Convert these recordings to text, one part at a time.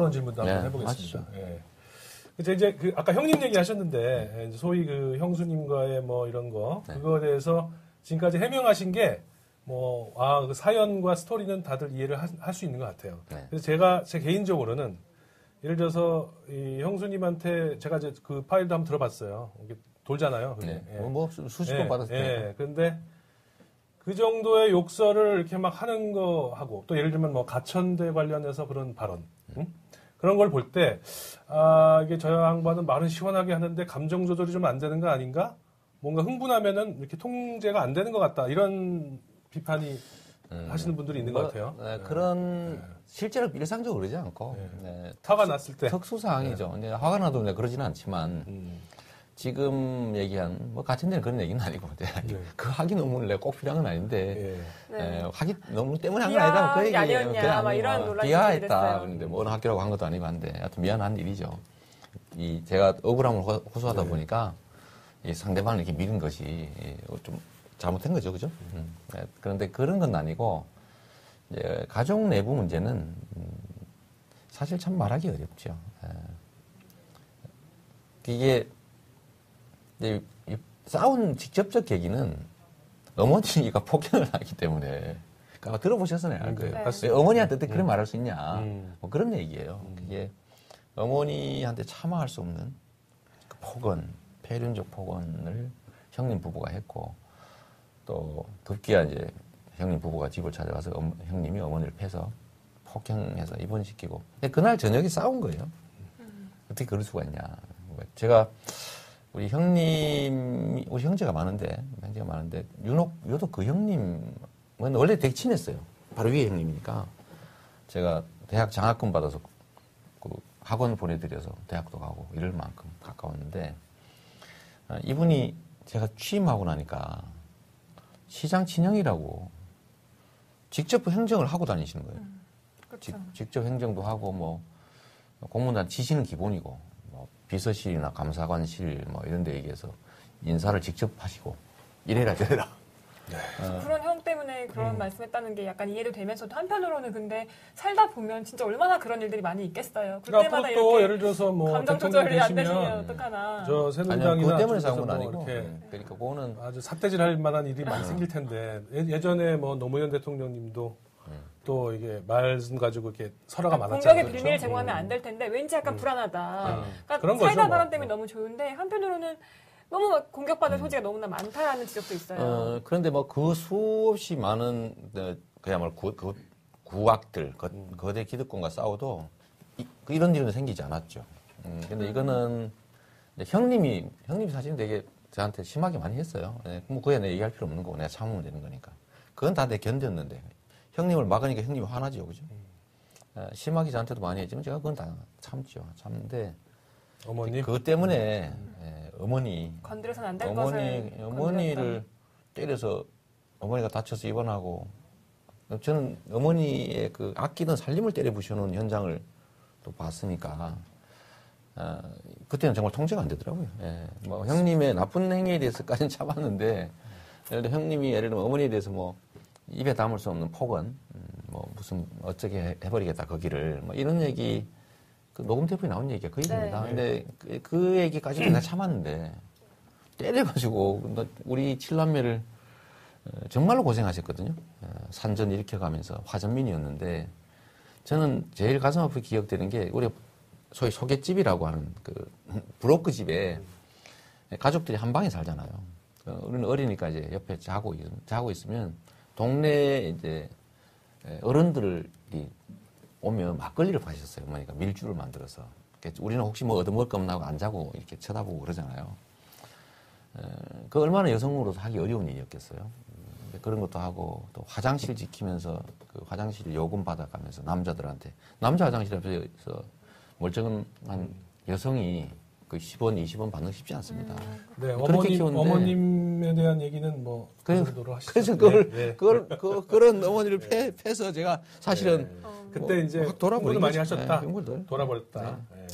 어려운 질문도 한번 해보겠습니다. 예. 이제 아까 형님 얘기하셨는데 소위 그 형수님과의 뭐 이런 거 그거에 대해서 지금까지 해명하신 게 그 사연과 스토리는 다들 이해를 할 수 있는 것 같아요. 그래서 제 개인적으로는 예를 들어서 이 형수님한테 제가 이제 그 파일도 한번 들어봤어요. 이게 돌잖아요. 네. 수십 번 받았을 때. 근데 그 정도의 욕설을 이렇게 막 하는 거 하고 또 예를 들면 뭐 가천대 관련해서 그런 발언 그런 걸 볼 때 이게 저 양반은 말은 시원하게 하는데 감정 조절이 좀 안 되는 거 아닌가? 뭔가 흥분하면은 이렇게 통제가 안 되는 것 같다. 이런 비판이 하시는 분들이 있는 것 같아요. 그런 실제로 일상적으로 그러지 않고 화가 났을 때 특수사항이죠. 이제 화가 나도 그러지는 않지만 지금 얘기한 같은 데는 그런 얘기는 아니고 그 학위 논문을 내가 꼭 필요한 건 아닌데 학위 논문 때문에 한 건 아니다. 그 얘기예요. 아니었냐 이런 논란이 비하했다. 그런데 어느 학교라고 한 것도 아니고 한데 하여튼 미안한 일이죠. 제가 억울함을 호소하다 보니까 이 상대방을 이렇게 미는 것이 좀 잘못된 거죠, 그죠? 그런데 그런 건 아니고 이제 가족 내부 문제는 사실 참 말하기 어렵죠. 이게 이제 싸운 직접적 계기는 어머니가 폭행을 하기 때문에 그러니까 들어보셨잖아요, 알 거예요. 왜 어머니한테 어떻게 그런 말할 수 있냐, 뭐 그런 얘기예요. 그게 어머니한테 참아할 수 없는 그 폭언, 폐륜적 폭언을 형님 부부가 했고. 또 급기야 이제 형님 부부가 집을 찾아가서 형님이 어머니를 패서 폭행해서 입원시키고. 근데 그날 저녁에 싸운 거예요. 어떻게 그럴 수가 있냐. 제가 우리 형제가 많은데 유독 그 형님은 원래 되게 친했어요. 바로 위에 형님이니까 제가 대학 장학금 받아서 그 학원 보내드려서 대학도 가고 이럴 만큼 가까웠는데 이분이 제가 취임하고 나니까 시장 친형이라고 직접 행정을 하고 다니시는 거예요. 그렇죠. 직접 행정도 하고 뭐 공무원단 지시는 기본이고 뭐 비서실이나 감사관실 뭐 이런 데 얘기해서 인사를 직접 하시고 이래라 저래라. 그런 형 때문에 그런 말씀했다는 게 약간 이해도 되면서도 한편으로는 근데 살다 보면 진짜 얼마나 그런 일들이 많이 있겠어요. 그때마다 앞으로 또 예를 들어서 뭐 감정 조절이 안 되시면 어떡하나. 저 새누리당이나 그것 때문에 싸운 건 뭐 아니고 이렇게 그러니까 그거는 아주 삿대질할 만한 일이 많이 생길 텐데 예전에 뭐 노무현 대통령님도 또 이게 말씀 가지고 이렇게 설화가 많았잖아요. 공격의 비밀 제공하면 안 될 텐데 왠지 약간 불안하다. 그러니까 그런 사이다 거죠, 발언 때문에 너무 좋은데 한편으로는 너무 공격받을 소지가 너무나 많다라는 지적도 있어요. 그런데 뭐 그 수없이 많은 그야말로 구악들, 거대 기득권과 싸워도 이런 일은 생기지 않았죠. 근데 이거는 형님이 사실은 되게 저한테 심하게 많이 했어요. 뭐 그에 내가 얘기할 필요 없는 거고 내가 참으면 되는 거니까. 그건 다 내 견뎠는데 형님을 막으니까 형님이 화나죠, 그죠? 심하게 저한테도 많이 했지만 제가 그건 다 참죠. 참는데 어머님 그것 때문에 어머니 건드려서는 안 될 것을 어머니를 때려서 어머니가 다쳐서 입원하고 저는 어머니의 그 아끼던 살림을 때려 부셔놓은 현장을 또 봤으니까 그때는 정말 통제가 안 되더라고요. 뭐 형님의 나쁜 행위에 대해서까지는 참았는데 예를 들어 형님이 예를 들면 어머니에 대해서 뭐 입에 담을 수 없는 폭언 뭐 무슨 어떻게 해버리겠다 거기를 뭐 이런 얘기 그 녹음 테이프에 나온 얘기가 그 얘기입니다. 근데 그 얘기까지도 내가 참았는데 때려가지고 우리 7남매를 정말로 고생하셨거든요. 산전 일으켜가면서 화전민이었는데 저는 제일 가슴 아프게 기억되는 게 우리 소위 소갯집이라고 하는 그 브로크 집에 가족들이 한 방에 살잖아요. 우리는 어리니까 이제 옆에 자고 있으면 동네에 이제 어른들이 오면 막걸리를 파셨어요. 어머니까 밀주를 만들어서. 우리는 혹시 뭐 얻어먹을 거 없나 하고 안 자고 이렇게 쳐다보고 그러잖아요. 그 얼마나 여성으로서 하기 어려운 일이었겠어요. 그런 것도 하고 또 화장실 지키면서 그 화장실 요금 받아가면서 남자들한테 남자 화장실 앞에서 멀쩡한 여성이 그 10원, 20원 받는 거 쉽지 않습니다. 네, 어머님에 대한 얘기는 뭐 그 정도로 하시죠. 그래서 그런 어머니를 패서 제가 사실은 그때 이제 확 돌아버리고 많이 하셨다. 네, 돌아버렸다. 네.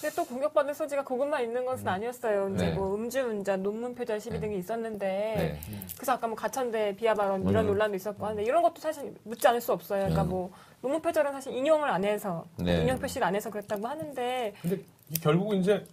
근데 또 공격받는 소지가 그것만 있는 것은 아니었어요. 이제 네. 뭐 음주운전, 논문 표절 시비 등이 있었는데 네. 그래서 아까 뭐 가천대 비하 발언 이런 논란도 있었고 하는데 이런 것도 사실 묻지 않을 수 없어요. 그러니까 뭐 논문 표절은 사실 인용을 안 해서 네. 인용 표시를 안 해서 그랬다고 하는데 근데 결국은 이제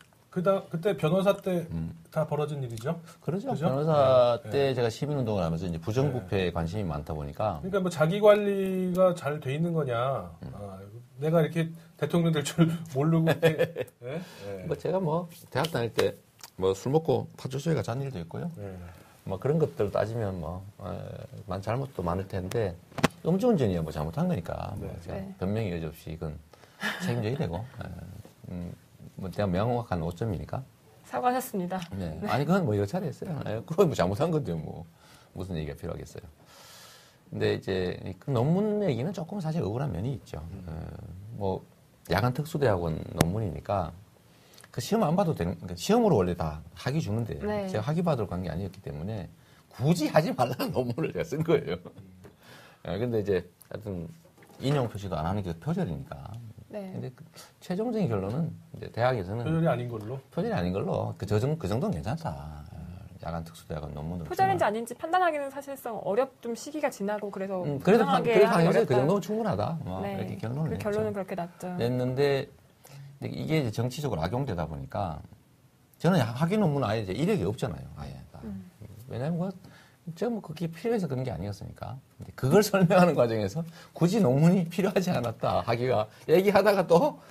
그때 변호사 때 다 벌어진 일이죠. 그러죠. 그죠? 변호사 네. 때 제가 시민운동을 하면서 이제 부정부패에 관심이 많다 보니까 그러니까 뭐 자기 관리가 잘 돼 있는 거냐. 아, 내가 이렇게 대통령 될 줄 모르고 이렇게. 예? 예. 뭐 제가 뭐 대학 다닐 때 뭐 술 먹고 파출소에 잔 일도 있고요. 예. 뭐 그런 것들 따지면 뭐 잘못도 많을 텐데 음주운전이야 뭐 잘못한 거니까 뭐 제가 네. 변명이 여지없이 이건 책임져야 되고 뭐 제가 명확한 오점이니까. 사과하셨습니다. 네. 아니 그건 뭐 여러 차례 했어요. 그건 뭐 잘못한 건데 뭐 무슨 얘기가 필요하겠어요. 근데 이제 그 논문 얘기는 조금 사실 억울한 면이 있죠. 뭐 야간 특수대학원 논문이니까 그 시험 안 봐도 되는, 그러니까 시험으로 원래 다 학위 주는데 네. 제가 학위 받을 관계 아니었기 때문에 굳이 하지 말라는 논문을 제가 쓴 거예요. 근데 이제 하여튼 인용 표시도 안 하는 게 표절이니까. 네. 근데 그 최종적인 결론은 이제 대학에서는 표절이 아닌 걸로. 표절이 아닌 걸로 그 정도는 괜찮다. 야간 특수대학원 논문으로. 표절인지 아닌지 판단하기는 사실상 좀 시기가 지나고 그래서 그래도 부당하게 하기 그래서 그 어렵다. 정도면 충분하다. 뭐 네. 이렇게 결론을 그 냈죠. 결론은 그렇게 났죠. 냈는데 이게 이제 정치적으로 악용되다 보니까 저는 학위 논문 아예 이제 이력이 없잖아요. 아예. 왜냐하면 제가 뭐 그게 필요해서 그런 게 아니었으니까. 근데 그걸 설명하는 과정에서 굳이 논문이 필요하지 않았다. 학위가 얘기하다가 또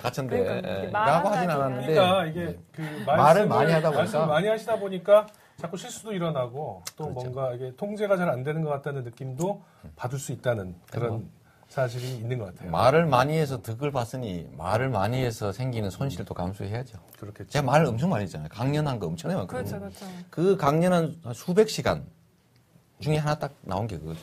가천대 그러니까 라고 하진 말하다가 않았는데 그러니까 이게 그 말을 많이 하다 보니까 말씀을 많이 하시다 보니까 자꾸 실수도 일어나고 또 그렇죠. 뭔가 이게 통제가 잘 안 되는 것 같다는 느낌도 받을 수 있다는 그런 사실이 있는 것 같아요. 말을 많이 해서 득을 봤으니 말을 많이 해서 생기는 손실도 감수해야죠. 그렇겠죠. 제가 말을 엄청 많이 했잖아요. 강연한 거 엄청나게 많거든요. 그렇죠, 그렇죠. 그 강연한 수백 시간 중에 하나 딱 나온 게 그거죠.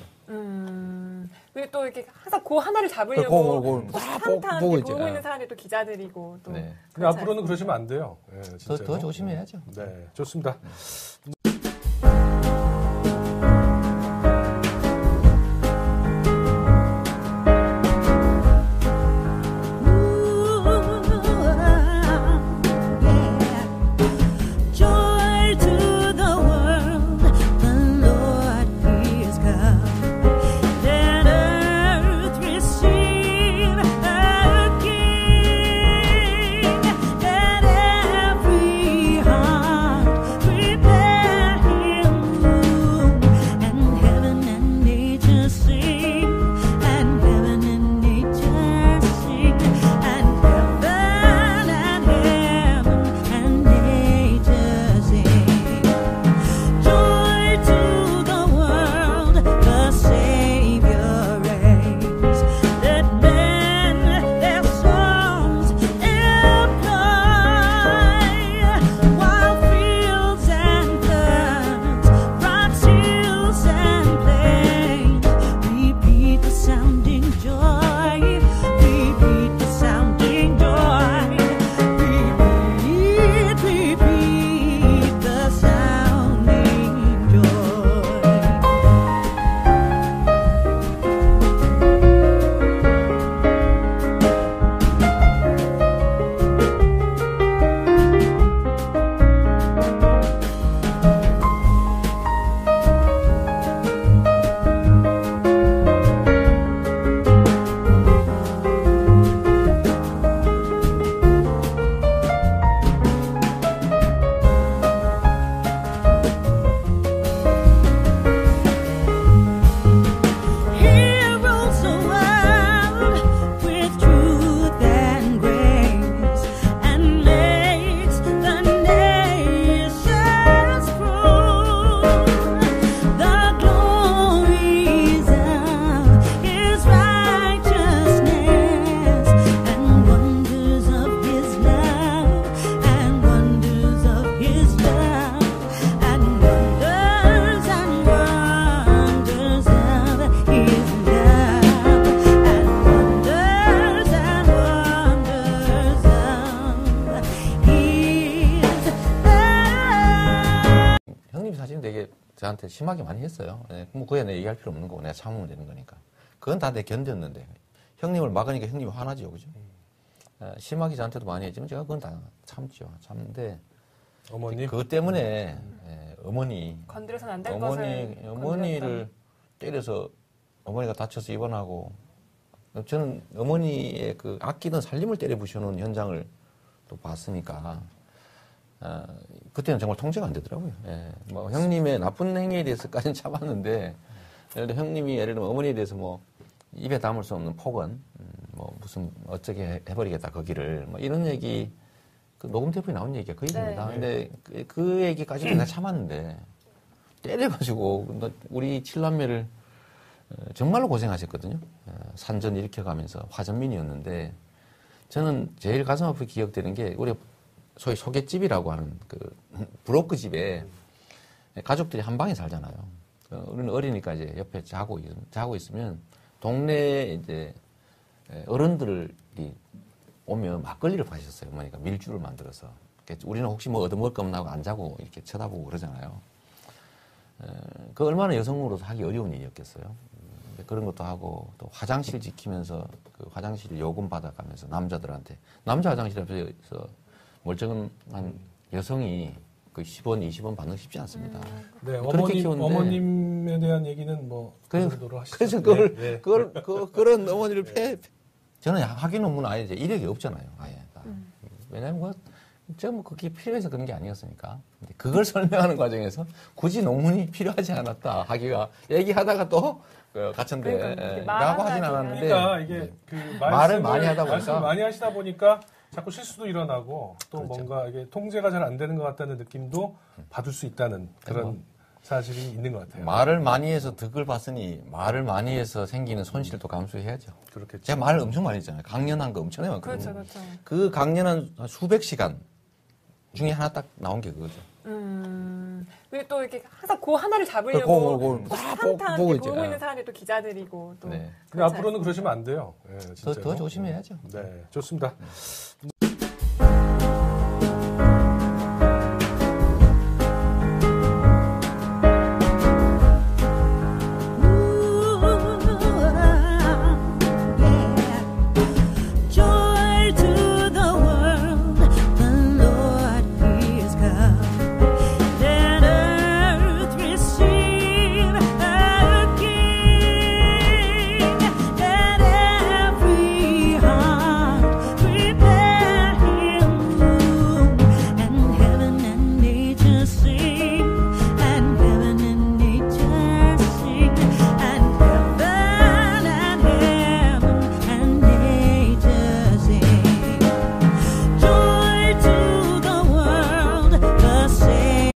그리고 또 이렇게 항상 그 하나를 잡으려고 그거 다 한탄 보고 보고 있죠. 있는 사람들이 또 기자들이고 또. 네. 근데 앞으로는 그러시면 안 돼요. 예, 진짜로. 더 조심해야죠. 네, 좋습니다. Joy to the world, the Lord is come. Let earth receive her King. Let every heart prepare Him room, and heaven and nature sing, and heaven and nature sing, and heaven and nature sing. Joy to the world, the Savior reigns. Let men their songs employ, while fields and floods, rocks, hills and plains, repeat the sounding joy, repeat the sounding joy, repeat the sounding joy. He rules the world with truth and grace, and makes the nations prove the glories of His righteousness, and wonders of His love, and wonders of His love, and wonders of His love, and wonders of His love. 형님 사실은 되게 저한테 심하게 많이 했어요. 뭐 그에 내가 얘기할 필요 없는 거고 내가 참으면 되는 거니까. 그건 다 내 견뎠는데 형님을 막으니까 형님이 화나죠, 그죠? 심하게 저한테도 많이 했지만 제가 그건 다 참죠. 참는데 어머님 그것 때문에 어머니 건드려서는 안 될 것을 어머니를 때려서 어머니가 다쳐서 입원하고 저는 어머니의 그 아끼던 살림을 때려 부셔놓은 현장을 또 봤으니까 그때는 정말 통제가 안 되더라고요. 뭐 형님의 나쁜 행위에 대해서까지는 참았는데 예를 들어 형님이 예를 들면 어머니에 대해서 뭐 입에 담을 수 없는 폭언, 뭐 무슨 어떻게 해버리겠다 거기를 뭐 이런 얘기 그 녹음 테이프에 나온 얘기가 그 얘기입니다. 근데 그 얘기까지는 내가 참았는데 때려가지고 우리 칠남매를 정말로 고생하셨거든요. 산전 일으켜가면서 화전민이었는데 저는 제일 가슴 아프게 기억되는 게 우리 소위 소갯집이라고 하는 그 브로크 집에 가족들이 한 방에 살잖아요. 우리는 어리니까 이제 옆에 자고 있으면 동네에 이제 어른들이 오면 막걸리를 파셨어요. 어머니가 밀주를 만들어서. 우리는 혹시 뭐 얻어먹을 거 없나 하고 안 자고 이렇게 쳐다보고 그러잖아요. 그 얼마나 여성으로서 하기 어려운 일이었겠어요. 그런 것도 하고 또 화장실 지키면서 그 화장실 요금 받아가면서 남자들한테 남자 화장실 앞에서 멀쩡한 여성이 그 10원, 20원 받는 거 쉽지 않습니다. 네, 어머님에 대한 얘기는 뭐 그 정도로 하시죠. 그래서 그런 어머니를 저는 학위 논문 아예 이제 이력이 없잖아요. 아예. 왜냐면 뭐 그게 필요해서 그런 게 아니었으니까. 근데 그걸 설명하는 과정에서 굳이 논문이 필요하지 않았다. 학위가 얘기하다가 또 가천대라고 하진 않았는데. 그러니까 이게 그 말을 많이 하다 보니까 말씀을 많이 하시다 보니까 자꾸 실수도 일어나고 또 그렇죠. 뭔가 이게 통제가 잘 안 되는 것 같다는 느낌도 받을 수 있다는 그런 사실이 있는 것 같아요. 말을 많이 해서 득을 봤으니 말을 많이 해서 생기는 손실도 감수해야죠. 그렇겠죠. 제가 말을 엄청 많이 했잖아요. 강연한 거 엄청나게 많거든요. 그렇죠. 그 강연한 수백 시간 중에 하나 딱 나온 게 그거죠. 그리고 또 이렇게 항상 그 하나를 잡으려고 한탄 보고 있죠. 있는 사람들이 또 기자들이고 또. 네. 근데 앞으로는 그러시면 안 돼요. 네, 더 조심해야죠. 네, 좋습니다. Joy to the world, the Lord is come. Let earth receive a King. Let every heart prepare Him room, and heaven and nature sing, and heaven and nature sing, and heaven and nature sing. Joy to the world, the same.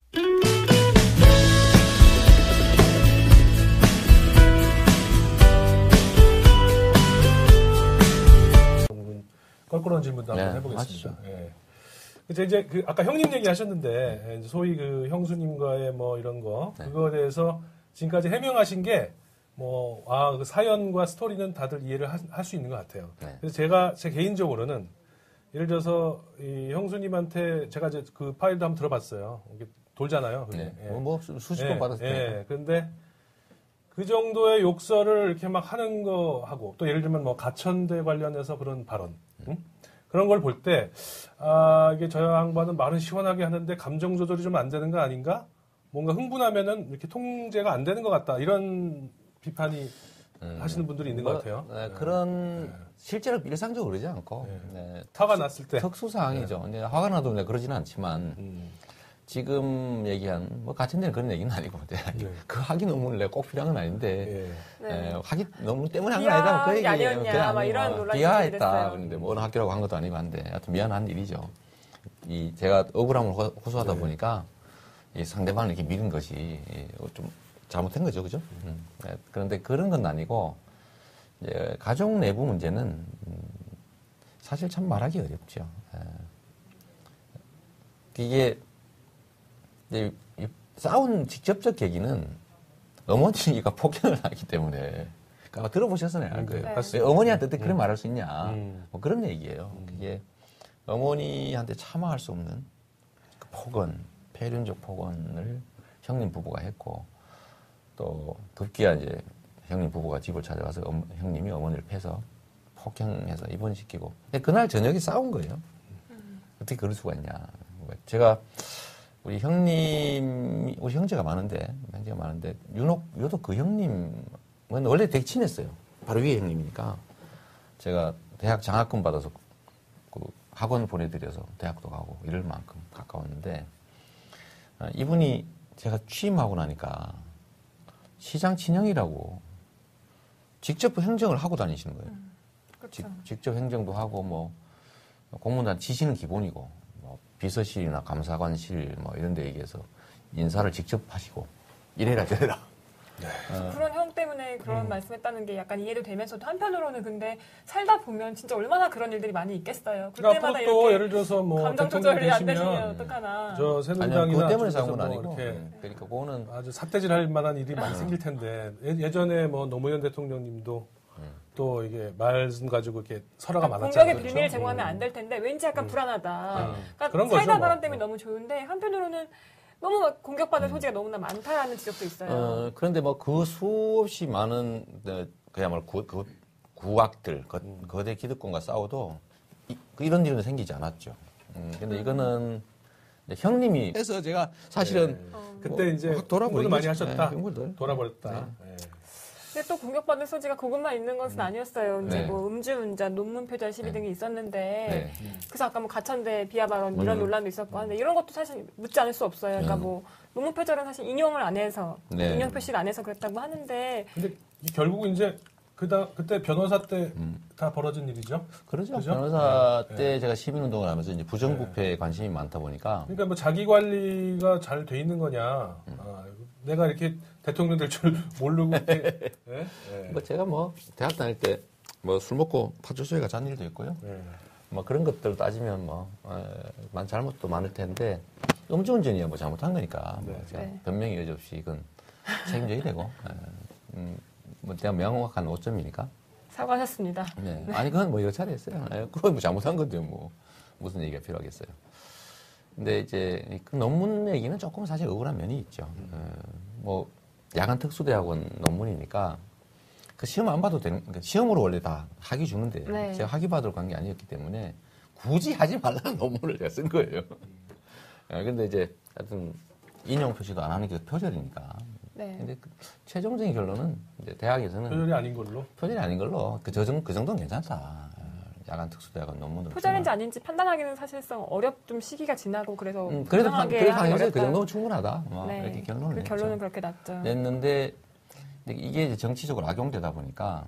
껄끄러운 질문도 한번 네, 해보겠습니다. 예. 이제 그 아까 형님 얘기하셨는데 이제 소위 그 형수님과의 뭐 이런 거 그거에 대해서 지금까지 해명하신 게 뭐 그 사연과 스토리는 다들 이해를 할 수 있는 것 같아요. 네. 그래서 제 개인적으로는 예를 들어서 이 형수님한테 제가 이제 그 파일도 한번 들어봤어요. 이게 돌잖아요. 그게. 네. 예. 뭐 수십 번 받았을 예. 테니까. 근데 그 정도의 욕설을 이렇게 막 하는 거 하고 또 예를 들면 뭐 가천대 관련해서 그런 발언 그런 걸 볼 때 이게 저 양반은 말은 시원하게 하는데 감정 조절이 좀 안 되는 거 아닌가? 뭔가 흥분하면은 이렇게 통제가 안 되는 것 같다 이런 비판이 하시는 분들이 있는 것 같아요. 그런 실제로 일상적으로 그러지 않고 화가 났을 때 특수사항이죠. 이제 화가 나도 내가 그러지는 않지만 지금 얘기한 뭐 같은 데는 그런 얘기는 아니고 그 학위 논문을 내가 꼭 필요한 건 아닌데 학위 논문 때문에 한 건 아니다 그 얘기예요. 아니었냐 막 이런 논란이 비하했다. 됐어요. 그런데 뭐 어느 학교라고 한 것도 아니고 한데 하여튼 미안한 일이죠. 제가 억울함을 호소하다 보니까 이 상대방을 이렇게 밀은 것이 좀 잘못된 거죠, 그죠? 그런데 그런 건 아니고 이제 가족 내부 문제는 사실 참 말하기 어렵죠. 이게 이제 싸운 직접적 계기는 어머니가 폭행을 하기 때문에. 그러니까 들어보셨잖아요. 왜 어머니한테 어떻게 그런 말할 수 있냐. 뭐 그런 얘기예요. 그게 어머니한테 참아할 수 없는 그 폭언, 폐륜적 폭언을 형님 부부가 했고 또 급기야 이제 형님 부부가 집을 찾아가서 형님이 어머니를 패서 폭행해서 입원시키고. 근데 그날 저녁에 싸운 거예요. 어떻게 그럴 수가 있냐. 제가 우리 형제가 많은데 유독 그 형님은 원래 되게 친했어요. 바로 위에 형님이니까. 제가 대학 장학금 받아서 그 학원 보내드려서 대학도 가고 이럴 만큼 가까웠는데, 이분이 제가 취임하고 나니까 시장 친형이라고 직접 행정을 하고 다니시는 거예요. 그렇죠. 직접 행정도 하고 뭐 공무원단 지시는 기본이고 뭐 비서실이나 감사관실 뭐 이런 데 얘기해서 인사를 직접 하시고 이래라 저래라. 그런 형 때문에 그런 말씀했다는 게 약간 이해도 되면서도 한편으로는 근데 살다 보면 진짜 얼마나 그런 일들이 많이 있겠어요. 그러니까 그때마다 앞으로 또 이렇게 예를 들어서 뭐 감정 대통령 조절이 안 되시면 되시면 어떡하나. 저 아니요, 새누리당이나 그것 때문에 쪽에서 싸운 건 뭐 아니고. 이렇게 그러니까 그거는 아주 삿대질할 만한 일이 많이 생길 텐데 예전에 뭐 노무현 대통령님도 또 이게 말씀 가지고 이렇게 설화가 많았잖아요. 공격의 비밀 제공하면 안 될 텐데 왠지 약간 불안하다. 그러니까 그런 사이다 거죠, 발언 뭐. 때문에 너무 좋은데 한편으로는 너무 공격받을 소지가 너무나 많다라는 지적도 있어요. 그런데 뭐 그 수없이 많은 그야말로 구악들 거대 기득권과 싸워도 이런 일은 생기지 않았죠. 근데 이거는 형님이 해서 제가 사실은 그때 이제 확 돌아버리고 공부를 많이 하셨다. 네, 공부를 돌아버렸다. 예. 근데 또 공격받을 소지가 그것만 있는 것은 아니었어요. 이제 네. 뭐 음주운전, 논문 표절 시비 등이 있었는데 네. 그래서 아까 뭐 가천대 비하 발언 이런 논란도 있었고 하는데 이런 것도 사실 묻지 않을 수 없어요. 그러니까 뭐 논문 표절은 사실 인용을 안 해서 네. 인용 표시를 안 해서 그랬다고 하는데 근데 결국 이제 그때 변호사 때 다 벌어진 일이죠. 그러죠. 그죠? 변호사 네. 때 제가 시민운동을 하면서 이제 부정부패에 관심이 많다 보니까 그러니까 뭐 자기 관리가 잘 돼 있는 거냐. 아, 내가 이렇게 대통령 될 줄 모르고 이렇게, 예? 예. 뭐 제가 뭐 대학 다닐 때 뭐 술 먹고 파출소에 가잔 일도 있고요. 예. 뭐 그런 것들 따지면 뭐 잘못도 많을 텐데 음주운전이야 뭐 잘못한 거니까 뭐 제가 네. 변명의 여지 없이 이건 책임져야 되고 뭐 내가 명확한 오점이니까. 사과하셨습니다. 네. 아니 그건 뭐 여러 차례 했어요. 그건 뭐 잘못한 건데 뭐 무슨 얘기가 필요하겠어요. 근데 이제 그 논문 얘기는 조금 사실 억울한 면이 있죠. 뭐 야간 특수대학원 논문이니까 그 시험 안 봐도 되는, 그러니까 시험으로 원래 다 학위 주는데 네. 제가 학위 받으러 간 게 아니었기 때문에 굳이 하지 말라는 논문을 제가 쓴 거예요. 근데 이제 하여튼 인용 표시도 안 하는 게 표절이니까. 네. 근데 그 최종적인 결론은 이제 대학에서는 표절이 아닌 걸로. 표절이 아닌 걸로 그 정도는 괜찮다. 야간 특수대학원 논문은 표절인지 아닌지 판단하기는 사실상 좀 시기가 지나고 그래서 그래도 부당하게 그래도 하기 그 어렵다. 정도면 충분하다. 뭐 네. 이렇게 결론을 그 냈죠. 결론은 그렇게 났죠. 냈는데 이게 이제 정치적으로 악용되다 보니까